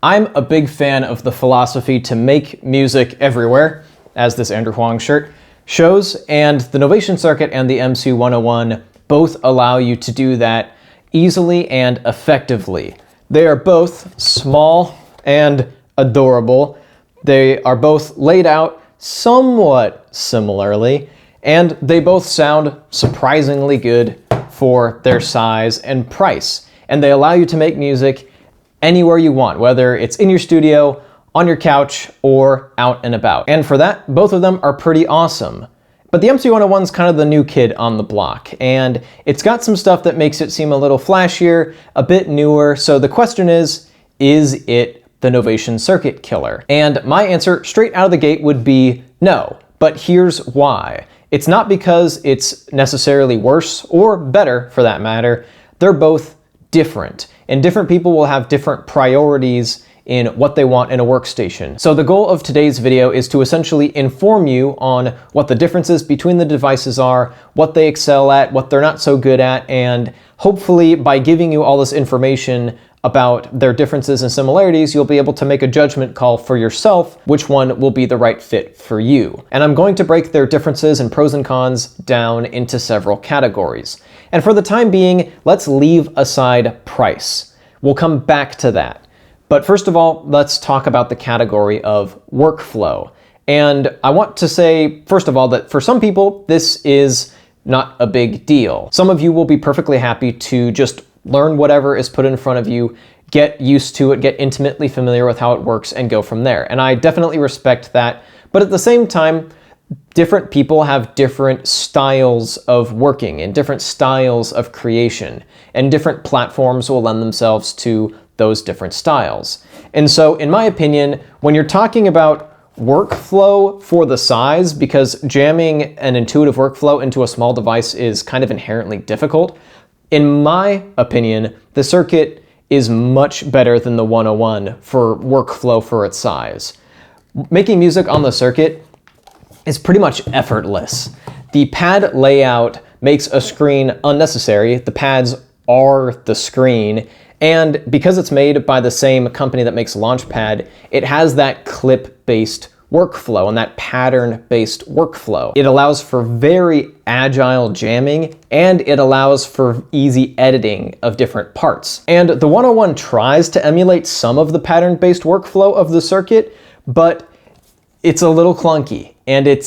I'm a big fan of the philosophy to make music everywhere, as this Andrew Huang shirt shows, and the Novation Circuit and the MC-101 both allow you to do that easily and effectively. They are both small and adorable. They are both laid out somewhat similarly, and they both sound surprisingly good for their size and price. And they allow you to make music anywhere you want, whether it's in your studio, on your couch, or out and about. And for that, both of them are pretty awesome. But the MC-101 is kind of the new kid on the block, and it's got some stuff that makes it seem a little flashier, a bit newer. So the question is it the Novation Circuit killer? And my answer straight out of the gate would be no, but here's why. It's not because it's necessarily worse or better for that matter. They're both different, and different people will have different priorities in what they want in a workstation. So the goal of today's video is to essentially inform you on what the differences between the devices are, what they excel at, what they're not so good at, and hopefully by giving you all this information about their differences and similarities, you'll be able to make a judgment call for yourself which one will be the right fit for you. And I'm going to break their differences and pros and cons down into several categories. And for the time being, let's leave aside price. We'll come back to that. But first of all, let's talk about the category of workflow. And I want to say, first of all, that for some people, this is not a big deal. Some of you will be perfectly happy to just learn whatever is put in front of you, get used to it, get intimately familiar with how it works, and go from there. And I definitely respect that. But at the same time, different people have different styles of working and different styles of creation, and different platforms will lend themselves to those different styles. And so, in my opinion, when you're talking about workflow for the size, because jamming an intuitive workflow into a small device is kind of inherently difficult, in my opinion, the Circuit is much better than the 101 for workflow for its size. Making music on the Circuit is pretty much effortless. The pad layout makes a screen unnecessary. The pads are the screen, and because it's made by the same company that makes Launchpad, it has that clip-based workflow and that pattern-based workflow. It allows for very agile jamming, and it allows for easy editing of different parts. And the 101 tries to emulate some of the pattern-based workflow of the Circuit, but it's a little clunky. And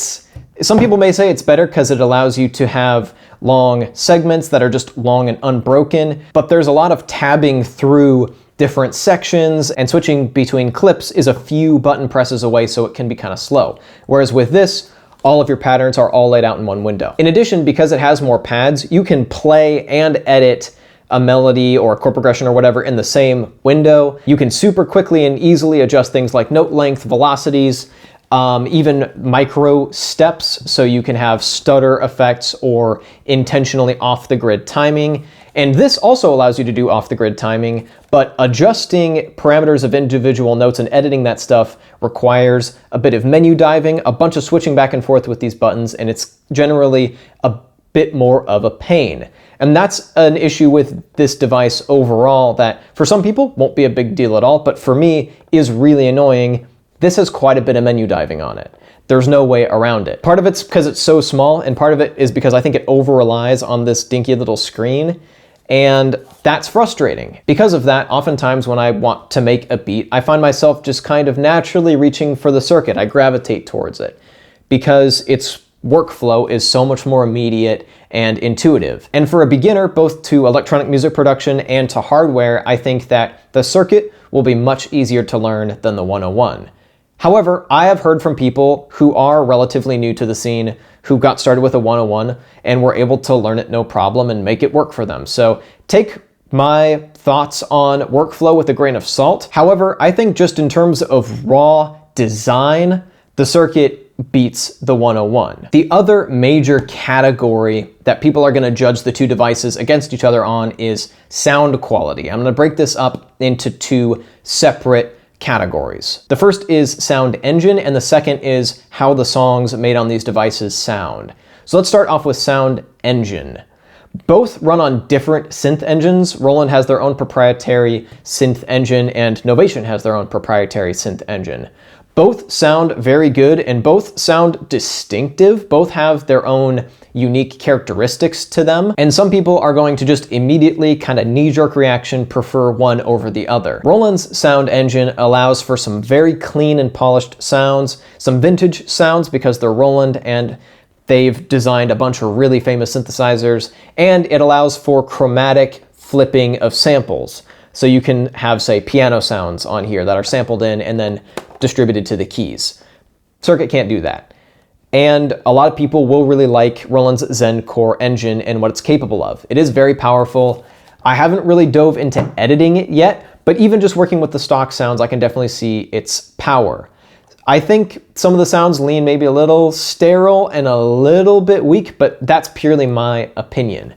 some people may say it's better because it allows you to have long segments that are just long and unbroken, but there's a lot of tabbing through different sections, and switching between clips is a few button presses away, so it can be kind of slow. Whereas with this, all of your patterns are all laid out in one window. In addition, because it has more pads, you can play and edit a melody or a chord progression or whatever in the same window. You can super quickly and easily adjust things like note length, velocities, even micro steps, so you can have stutter effects or intentionally off-the-grid timing. And this also allows you to do off-the-grid timing, but adjusting parameters of individual notes and editing that stuff requires a bit of menu diving, a bunch of switching back and forth with these buttons, and it's generally a bit more of a pain. And that's an issue with this device overall that for some people won't be a big deal at all, but for me is really annoying. This has quite a bit of menu diving on it. There's no way around it. Part of it's because it's so small, and part of it is because I think it over-relies on this dinky little screen, and that's frustrating. Because of that, oftentimes when I want to make a beat, I find myself just kind of naturally reaching for the Circuit. I gravitate towards it because its workflow is so much more immediate and intuitive. And for a beginner, both to electronic music production and to hardware, I think that the Circuit will be much easier to learn than the 101. However, I have heard from people who are relatively new to the scene who got started with a 101 and were able to learn it no problem and make it work for them. So take my thoughts on workflow with a grain of salt. However, I think just in terms of raw design, the Circuit beats the 101. The other major category that people are going to judge the two devices against each other on is sound quality. I'm going to break this up into two separate categories. The first is sound engine, and the second is how the songs made on these devices sound. So let's start off with sound engine. Both run on different synth engines. Roland has their own proprietary synth engine, and Novation has their own proprietary synth engine. Both sound very good, and both sound distinctive. Both have their own unique characteristics to them, and some people are going to just immediately, kind of knee-jerk reaction, prefer one over the other. Roland's sound engine allows for some very clean and polished sounds, some vintage sounds because they're Roland and they've designed a bunch of really famous synthesizers, and it allows for chromatic flipping of samples. So you can have, say, piano sounds on here that are sampled in and then distributed to the keys. Circuit can't do that. And a lot of people will really like Roland's Zen Core engine and what it's capable of. It is very powerful. I haven't really dove into editing it yet, but even just working with the stock sounds, I can definitely see its power. I think some of the sounds lean maybe a little sterile and a little bit weak, but that's purely my opinion.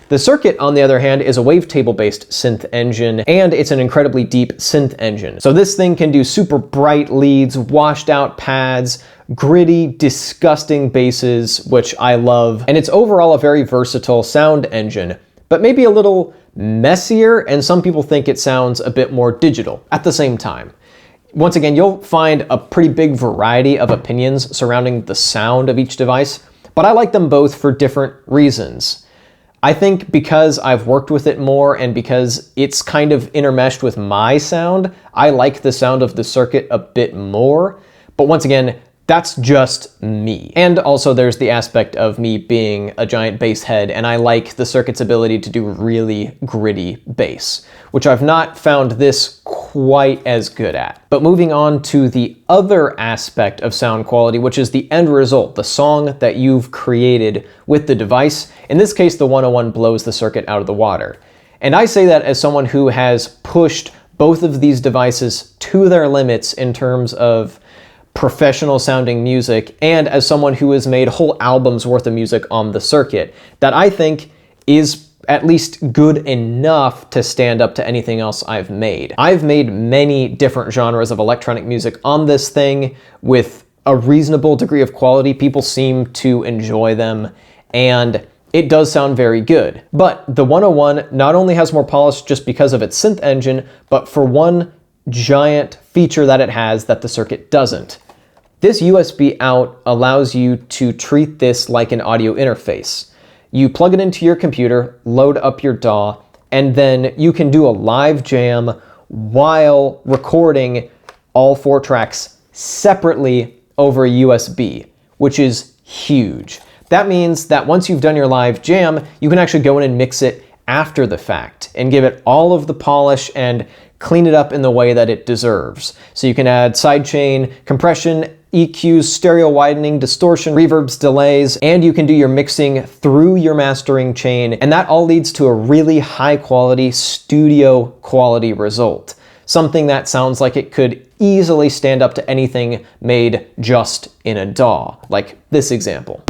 The Circuit, on the other hand, is a wavetable-based synth engine, and it's an incredibly deep synth engine. So this thing can do super bright leads, washed out pads, gritty, disgusting basses, which I love, and it's overall a very versatile sound engine, but maybe a little messier, and some people think it sounds a bit more digital at the same time. Once again, you'll find a pretty big variety of opinions surrounding the sound of each device, but I like them both for different reasons. I think because I've worked with it more and because it's kind of intermeshed with my sound, I like the sound of the Circuit a bit more. But once again, that's just me. And also there's the aspect of me being a giant bass head, and I like the Circuit's ability to do really gritty bass, which I've not found this quite as good at. But moving on to the other aspect of sound quality, which is the end result, the song that you've created with the device. In this case, the 101 blows the Circuit out of the water. And I say that as someone who has pushed both of these devices to their limits in terms of professional sounding music, and as someone who has made whole albums worth of music on the Circuit, that I think is at least good enough to stand up to anything else I've made. I've made many different genres of electronic music on this thing with a reasonable degree of quality. People seem to enjoy them, and it does sound very good. But the 101 not only has more polish just because of its synth engine, but for one giant feature that it has that the Circuit doesn't. This USB out allows you to treat this like an audio interface. You plug it into your computer, load up your DAW, and then you can do a live jam while recording all 4 tracks separately over USB, which is huge. That means that once you've done your live jam, you can actually go in and mix it after the fact and give it all of the polish and clean it up in the way that it deserves. So you can add sidechain, compression, EQs, stereo widening, distortion, reverbs, delays, and you can do your mixing through your mastering chain, and that all leads to a really high quality, studio quality result. Something that sounds like it could easily stand up to anything made just in a DAW, like this example.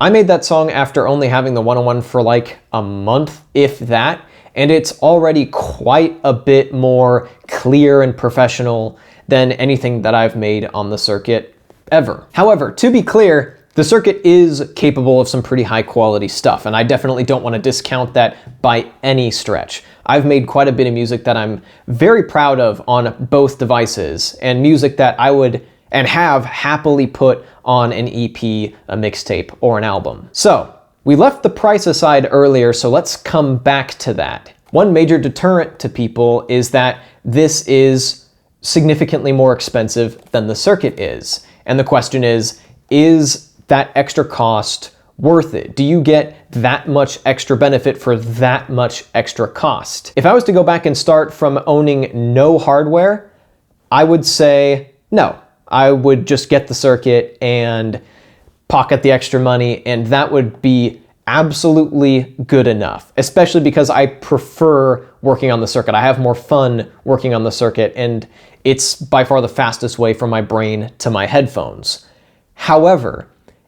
I made that song after only having the 101 for like a month, if that, and it's already quite a bit more clear and professional than anything that I've made on the Circuit ever. However, to be clear, the Circuit is capable of some pretty high quality stuff, and I definitely don't want to discount that by any stretch. I've made quite a bit of music that I'm very proud of on both devices, and music that I would and have happily put on an EP, a mixtape, or an album. So, we left the price aside earlier, so let's come back to that. One major deterrent to people is that this is significantly more expensive than the Circuit is. And the question is that extra cost worth it? Do you get that much extra benefit for that much extra cost? If I was to go back and start from owning no hardware, I would say no. I would just get the Circuit and pocket the extra money, and that would be absolutely good enough, especially because I prefer working on the Circuit. I have more fun working on the Circuit, and it's by far the fastest way from my brain to my headphones. However,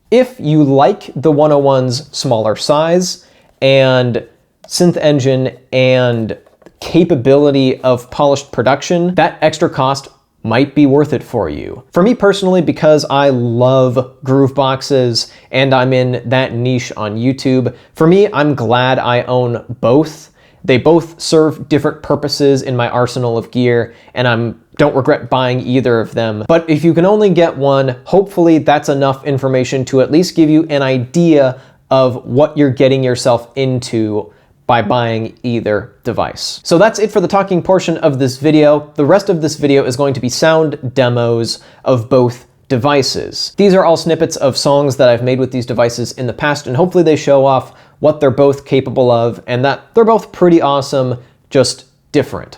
if you like the 101's smaller size and synth engine and capability of polished production, that extra cost might be worth it for you. For me personally, because I love grooveboxes and I'm in that niche on YouTube, for me, I'm glad I own both. They both serve different purposes in my arsenal of gear, and I don't regret buying either of them. But if you can only get one, hopefully that's enough information to at least give you an idea of what you're getting yourself into by buying either device. So that's it for the talking portion of this video. The rest of this video is going to be sound demos of both devices. These are all snippets of songs that I've made with these devices in the past, and hopefully they show off what they're both capable of and that they're both pretty awesome, just different.